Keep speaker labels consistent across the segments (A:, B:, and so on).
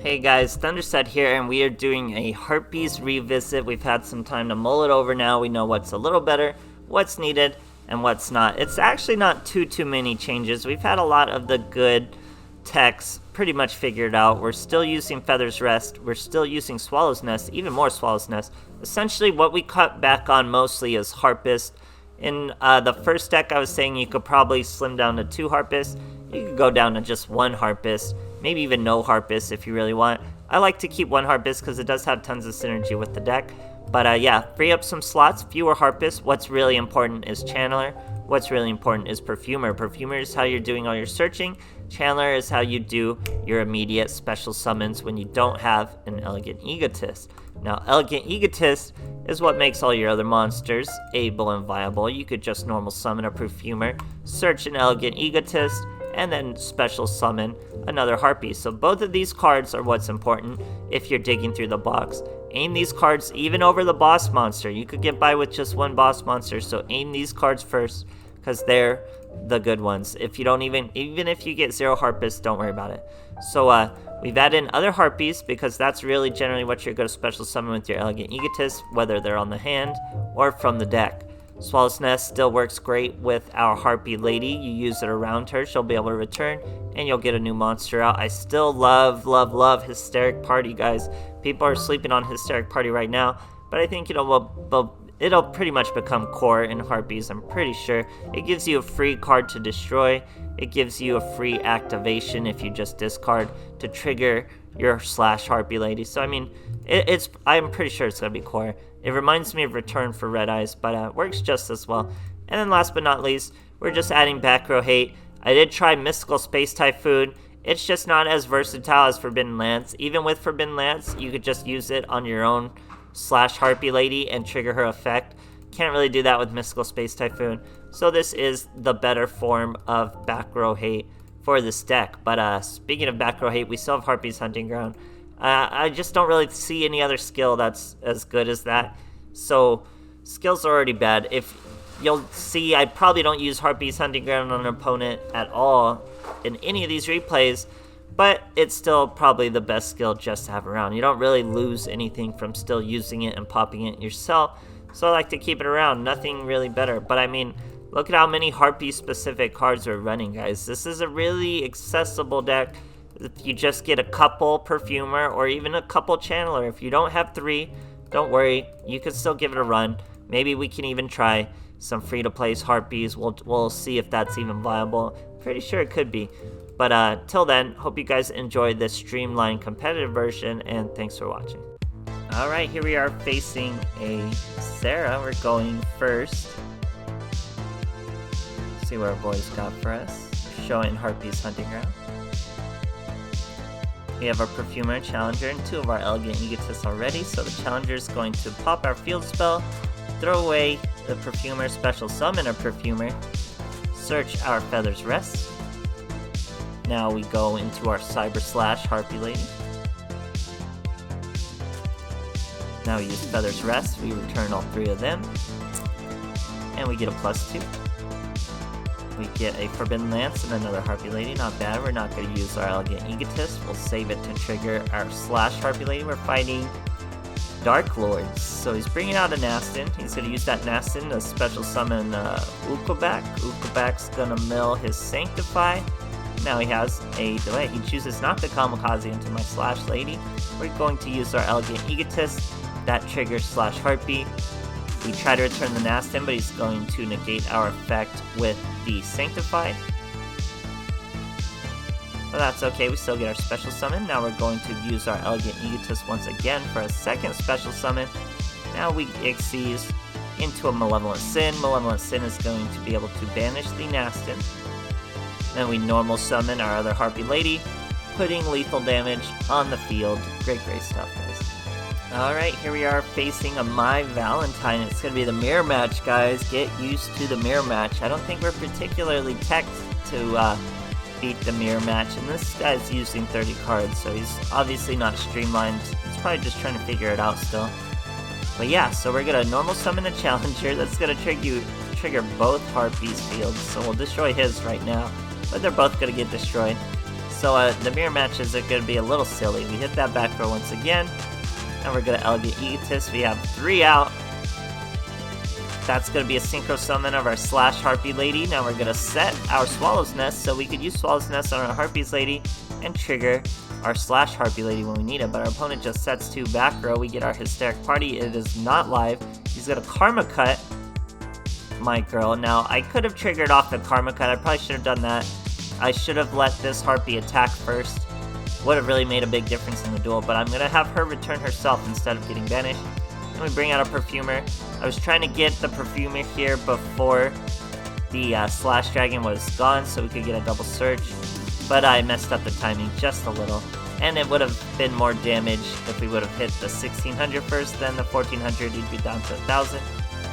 A: Hey guys, THUNDERSTUD here, and we are doing a Hapries revisit. We've had some time to mull it over now. We know what's a little better, what's needed, and what's not. It's actually not too many changes. We've had a lot of the good techs pretty much figured out. We're still using Feather's Rest. We're still using Swallow's Nest, even more Swallow's Nest. Essentially, what we cut back on mostly is Harpist. In the first deck, I was saying you could probably slim down to 2 Harpists. You could go down to just 1 Harpist. Maybe even no Harpist if you really want. I like to keep 1 Harpist because it does have tons of synergy with the deck. But yeah, free up some slots, fewer Harpists. What's really important is Channeler. What's really important is Perfumer. Perfumer is how you're doing all your searching. Channeler is how you do your immediate special summons when you don't have an Elegant Egotist. Now, Elegant Egotist is what makes all your other monsters able and viable. You could just normal summon a Perfumer, search an Elegant Egotist, and then special summon another Harpy. So both of these cards are what's important if you're digging through the box. Aim these cards even over the boss monster. You could get by with just 1 boss monster, so aim these cards first because they're the good ones. If you don't even if you get 0 Harpists, don't worry about it. So we've added in other Harpies because that's really generally what you're going to special summon with your Elegant Egotist, whether they're on the hand or from the deck. Swallow's Nest still works great with our Harpy Lady. You use it around her, she'll be able to return, and you'll get a new monster out. I still love Hysteric Party, guys. People are sleeping on Hysteric Party right now, but I think it'll pretty much become core in Harpies, I'm pretty sure. It gives you a free card to destroy. It gives you a free activation if you just discard to trigger your /Harpy Lady. So I mean, I'm pretty sure it's gonna be core. It reminds me of Return for Red Eyes, but works just as well. And then last but not least, we're just adding back row hate. I did try Mystical Space Typhoon. It's just not as versatile as Forbidden Lance. Even with Forbidden Lance, you could just use it on your own /Harpy Lady and trigger her effect. Can't really do that with Mystical Space Typhoon. So this is the better form of back row hate for this deck. But speaking of back row hate, we still have Harpy's Hunting Ground. I just don't really see any other skill that's as good as that. So skills are already bad. If you'll see, I probably don't use Harpy's Hunting Ground on an opponent at all in any of these replays, but it's still probably the best skill just to have around. You don't really lose anything from still using it and popping it yourself, so I like to keep it around. Nothing really better. But I mean, look at how many Harpy specific cards we're running, guys. This is a really accessible deck. If you just get a couple Perfumer or even a couple Channeler, if you don't have 3, don't worry, you can still give it a run. Maybe we can even try some free-to-play Harpies. We'll see if that's even viable. Pretty sure it could be. But till then, hope you guys enjoyed this streamlined competitive version, and thanks for watching. Alright, here we are facing a Sarah. We're going first. See what our boys got for us. Showing Harpy's Hunting Ground. We have our Perfumer and Challenger and 2 of our Elegant Egotists already, so the Challenger is going to pop our field spell, throw away the Perfumer, special summon a Perfumer, search our Feather's Rest. Now we go into our Cyber / Harpy Lady. Now we use Feather's Rest, we return all 3 of them, and we get a +2. We get a Forbidden Lance and another Harpy Lady, not bad. We're not going to use our Elegant Egotist. We'll save it to trigger our /Harpy Lady. We're fighting Dark Lords. So he's bringing out a Nastin. He's going to use that Nastin to special summon Ukobak. Ukobak's going to mill his Sanctify. Now he has a delay. He chooses not to Kamikaze into my /Lady. We're going to use our Elegant Egotist. That triggers /Harpy. We try to return the Nastin, but he's going to negate our effect with the Sanctify. But that's okay, we still get our special summon. Now we're going to use our Elegant Egotist once again for a second special summon. Now we Xyz into a Malevolent Sin. Malevolent Sin is going to be able to banish the Nastin. Then we normal summon our other Harpy Lady, putting lethal damage on the field. Great stuff, guys. Alright, here we are facing a My Valentine. It's going to be the mirror match, guys. Get used to the mirror match. I don't think we're particularly teched to beat the mirror match. And this guy's using 30 cards, so he's obviously not streamlined. He's probably just trying to figure it out still. But yeah, so we're going to normal summon a Challenger. That's going to trigger both Harpy's fields. So we'll destroy his right now. But they're both going to get destroyed. So the mirror matches are going to be a little silly. We hit that back row once again. And we're going to Elegant Egotist. We have 3 out. That's going to be a Synchro Summon of our Slash Harpy Lady. Now we're going to set our Swallow's Nest, so we could use Swallow's Nest on our Harpies Lady and trigger our Slash Harpy Lady when we need it. But our opponent just sets 2 back row. We get our Hysteric Party. It is not live. He's going to Karma Cut my girl. Now, I could have triggered off the Karma Cut. I probably should have done that. I should have let this Harpy attack first. Would have really made a big difference in the duel, but I'm going to have her return herself instead of getting banished. And we bring out a Perfumer. I was trying to get the Perfumer here before the Slash Dragon was gone so we could get a double search, but I messed up the timing just a little. And it would have been more damage if we would have hit the 1600 first, then the 1400, he'd be down to 1000.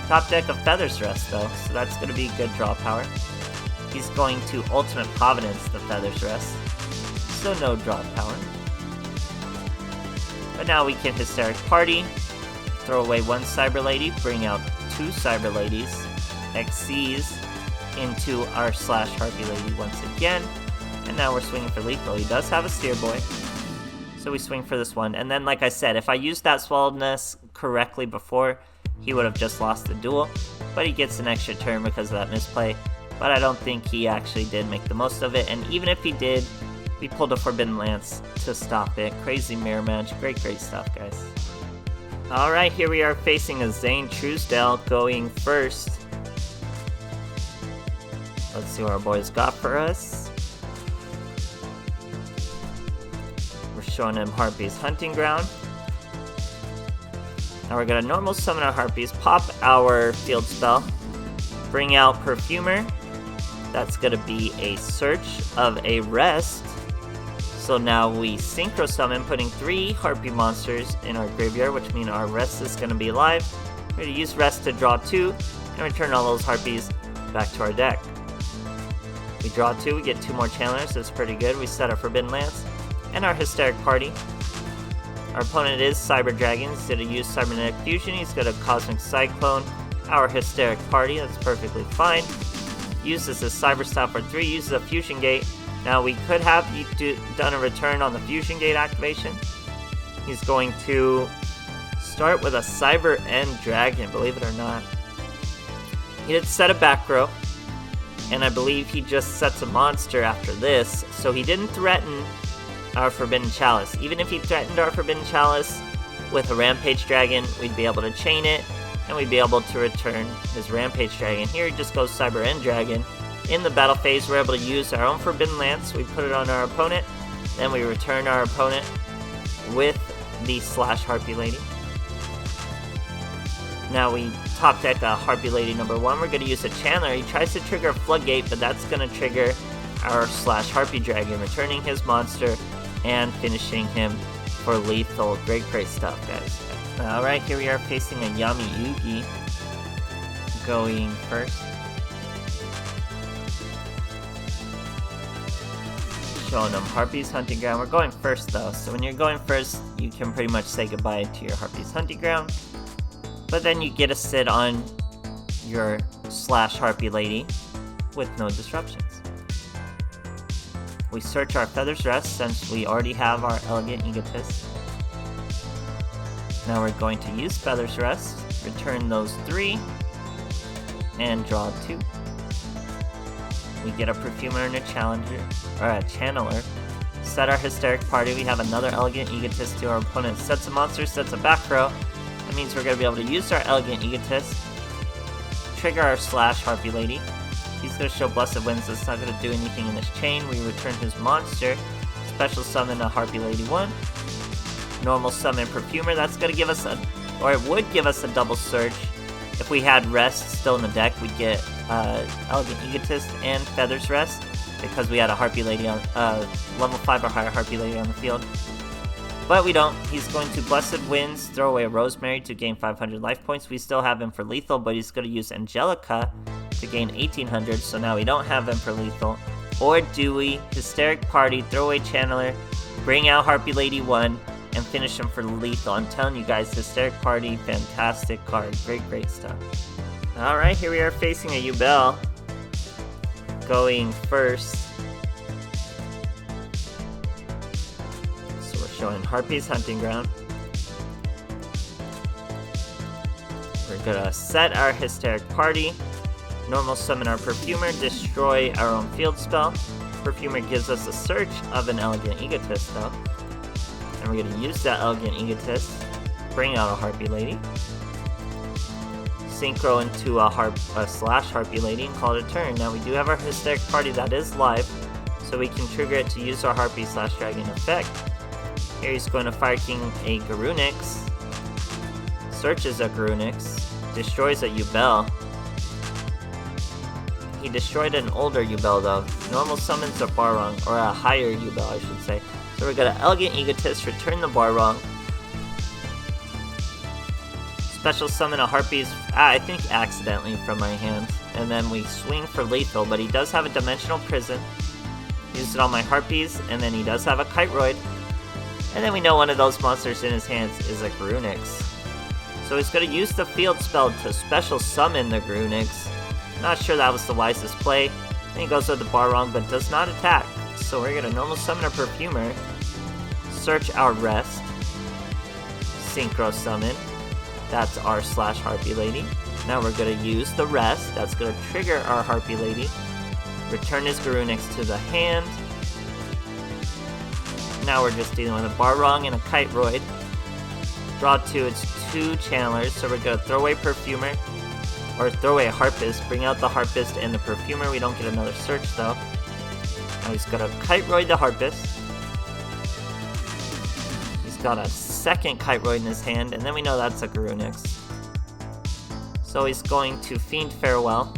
A: Top deck of Feather's Rest though, so that's going to be good draw power. He's going to Ultimate Providence the Feather's Rest, so no draw power. But now we can Hysteric Party, throw away 1 Cyber Lady, bring out 2 Cyber Ladies, XCs into our Slash Harpy Lady once again, and now we're swinging for lethal. He does have a Steer Boy, so we swing for this one. And then, like I said, if I used that Swallowed Nest correctly before, he would have just lost the duel, but he gets an extra turn because of that misplay. But I don't think he actually did make the most of it, and even if he did, we pulled a Forbidden Lance to stop it. Crazy mirror match. Great stuff, guys. Alright, here we are facing a Zane Truesdale going first. Let's see what our boys got for us. We're showing him Harpy's Hunting Ground. Now we're going to normal summon our Harpies, pop our field spell, bring out Perfumer. That's going to be a search of a rest. So now we Synchro Summon, putting 3 Harpy monsters in our graveyard, which means our rest is going to be alive. We're going to use rest to draw 2, and return all those Harpies back to our deck. We draw 2, we get 2 more Channelers, that's pretty good. We set our Forbidden Lance, and our Hysteric Party. Our opponent is Cyber Dragon. He's going to use Cybernetic Fusion, he's going to Cosmic Cyclone our Hysteric Party, that's perfectly fine. Uses his Cyber Style for 3, uses a Fusion Gate. Now we could have done a return on the Fusion Gate activation. He's going to start with a Cyber End Dragon, believe it or not. He did set a back row, and I believe he just sets a monster after this, so he didn't threaten our Forbidden Chalice. Even if he threatened our Forbidden Chalice with a Rampage Dragon, we'd be able to chain it, and we'd be able to return his Rampage Dragon. Here he just goes Cyber End Dragon. In the battle phase, we're able to use our own Forbidden Lance. We put it on our opponent, then we return our opponent with the Slash Harpy Lady. Now we top deck a Harpy Lady number 1. We're going to use a Channeler. He tries to trigger a Floodgate, but that's going to trigger our Slash Harpy Dragon, returning his monster and finishing him for lethal. Great stuff, guys. Alright, here we are facing a Yami Yugi going first. Showing them Harpy's Hunting Ground. We're going first though, so when you're going first, you can pretty much say goodbye to your Harpy's Hunting Ground. But then you get to sit on your Slash Harpy Lady with no disruptions. We search our Feather's Rest since we already have our Elegant Egotist. Now we're going to use Feather's Rest, return those 3, and draw 2. We get a Perfumer and a Challenger, or a Channeler. Set our Hysteric Party. We have another Elegant Egotist to our opponent. Sets a monster, sets a back row. That means we're going to be able to use our Elegant Egotist, trigger our Slash Harpy Lady. He's going to show Blessed Winds. That's not going to do anything in this chain. We return his monster, special summon a Harpy Lady 1. Normal summon Perfumer. That's going to give us or it would give us a double search. If we had Rest still in the deck, we'd get Elegant Egotist and Feather's Rest, because we had a Harpy Lady on level 5 or higher Harpy Lady on the field. But we don't. He's going to Blessed Winds, throw away a Rosemary to gain 500 life points. We still have him for lethal, but he's going to use Angelica to gain 1800, so now we don't have him for lethal. Or do we Hysteric Party, throw away Channeler, bring out Harpy Lady 1, and finish him for lethal? I'm telling you guys, Hysteric Party, fantastic card. Great stuff. Alright, here we are facing a Yubel going first. showing Hapries Hunting Ground. We're gonna set our Hysteric Party, normal summon our Perfumer, destroy our own field spell. Perfumer gives us a search of an Elegant Egotist though. And we're gonna use that Elegant Egotist, bring out a Harpy Lady, synchro into a slash Harpy Lady, and call it a turn. Now we do have our Hysteric Party that is live, so we can trigger it to use our Harpy slash Dragon effect. Here he's going to Fire King a Garunix, searches a Garunix, destroys a Yubel. He destroyed an older Yubel though. Normal summons a Barong, or a higher Yubel I should say. So we're gonna Elegant Egotist, return the Barong. Special summon a Hapries, I think accidentally from my hands. And then we swing for lethal, but he does have a Dimensional Prison. Used it on my Harpies, and then he does have a Kiteroid. And then we know one of those monsters in his hands is a Garunix. So he's going to use the field spell to special summon the Garunix. Not sure that was the wisest play. Then he goes with the Barong, but does not attack. So we're going to normal summon a Perfumer, search our Rest, synchro summon. That's our slash Harpy Lady. Now we're going to use the Rest. That's going to trigger our Harpy Lady. Return his Garunix to the hand. Now we're just dealing with a Barong and a Kiteroid. Draw 2, it's 2 channelers, so we're going to throw away Perfumer, or throw away a Harpist, bring out the Harpist and the Perfumer. We don't get another search though. Now he's going to Kiteroid the Harpist. He's got a second Kiteroid in his hand, and then we know that's a Garunix. So he's going to Fiend Farewell,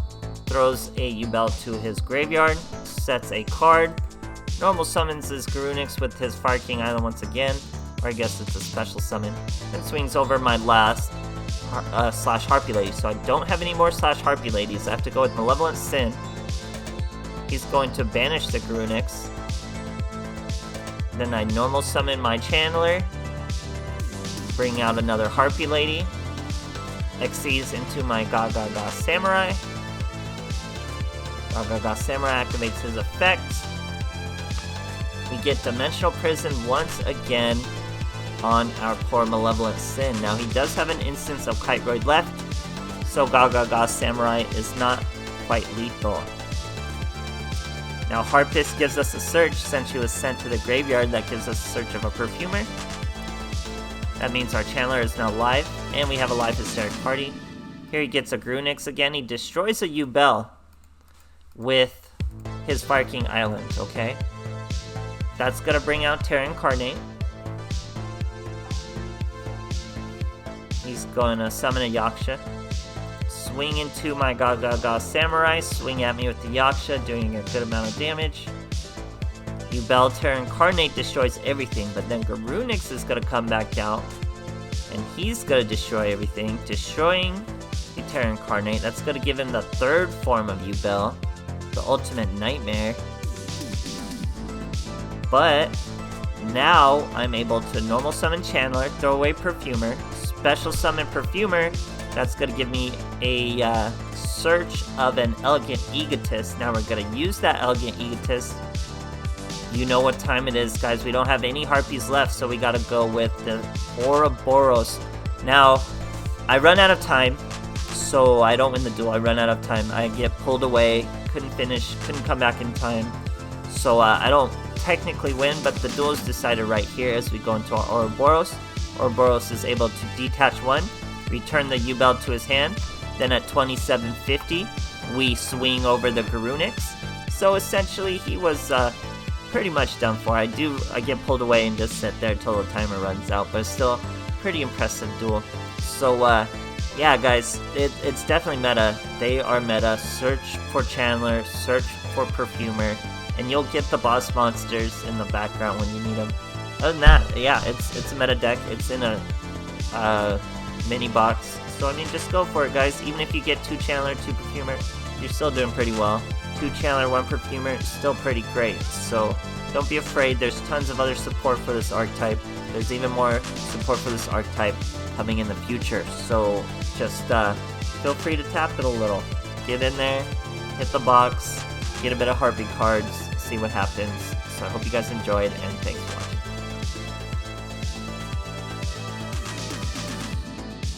A: throws a Yubel to his graveyard, sets a card, normal summons his Garunix with his Fire King Island once again, or I guess it's a special summon, and swings over my last slash Harpy Lady. So I don't have any more slash Harpy Ladies, I have to go with Malevolent Sin. He's going to banish the Garunix. Then I normal summon my Channeler, bring out another Harpy Lady, Xyz into my Gaga Samurai. Gaga Samurai activates his effects. We get Dimensional Prison once again on our poor Malevolent Sin. Now he does have an instance of Kiteroid left, so Gaga Samurai is not quite lethal. Now Harpist gives us a search since she was sent to the graveyard. That gives us a search of a Perfumer. That means our Channeler is now live, and we have a live Hysteric Party. Here he gets a Garunix again. He destroys a Yubel with his Fire King Island, okay? That's gonna bring out Terra Incarnate. He's gonna summon a Yaksha. Swing into my Gaga Samurai, swing at me with the Yaksha, doing a good amount of damage. Yubel Terra Incarnate destroys everything, but then Garunix is gonna come back out, and he's gonna destroy everything, destroying the Terra Incarnate. That's gonna give him the third form of Yubel, the Ultimate Nightmare. But now I'm able to normal summon Channeler, throw away Perfumer, special summon Perfumer. That's gonna give me a search of an Elegant Egotist. Now we're gonna use that Elegant Egotist. You know what time it is, guys. We don't have any Harpies left, so we gotta go with the Ouroboros. Now, I run out of time, so I don't win the duel. I run out of time. I get pulled away, couldn't finish, couldn't come back in time. So I don't technically win, but the duel is decided right here as we go into our Ouroboros. Ouroboros is able to detach one, return the Yubel to his hand. Then at 2750, we swing over the Garunix. So essentially, he was pretty much done for. I get pulled away and just sit there until the timer runs out, but it's still a pretty impressive duel. So yeah, guys, it's definitely meta. They are meta. Search for Channeler, search for Perfumer, and you'll get the boss monsters in the background when you need them. Other than that, yeah, it's a meta deck. It's in a mini box. So I mean, just go for it, guys. Even if you get 2 Channeler, 2 Perfumer, you're still doing pretty well. 2 Channeler, 1 Perfumer, still pretty great. So don't be afraid. There's tons of other support for this archetype. There's even more support for this archetype coming in the future. So just feel free to tap it a little. Get in there, hit the box, get a bit of Harpy cards, see what happens. So I hope you guys enjoyed, and thanks for watching.